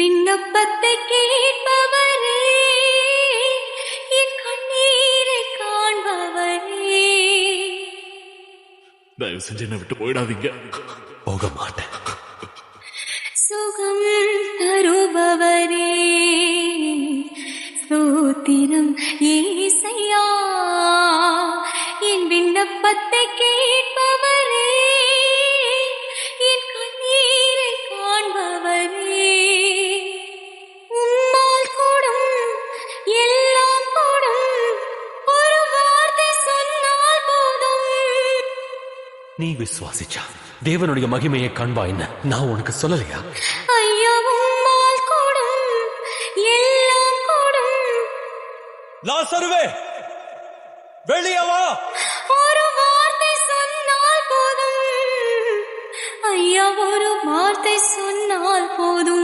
விண்ணப்பத்தை கேட்பவரே, என் கண்ணீரை காண்பவரே. தயவு செஞ்சு என்னை விட்டு போயிடாதீங்க. போக மாட்டேன். சுகம் தருபவரே, ஸ்தோத்திரம் ஏசையா. என் விண்ணப்பத்தை கேட்பவரே, என் கண்ணீரை காண்பவரே. உம்மால் கூடும், எல்லாம் கூடும், ஒரு வார்த்தை சொன்னால் போதும். நீ விசுவாசிச்சா தேவனுடைய மகிமையை காண்பாயின்னு நான் உனக்கு சொல்லலையா? ஐயா, உம்மால் கூடும், எல்லாம் கூடும். லாசருவே, வெளியே வா. ஒரு வார்த்தை சொன்னால் போதும். ஐயா, ஒரு வார்த்தை சொன்னால் போதும்.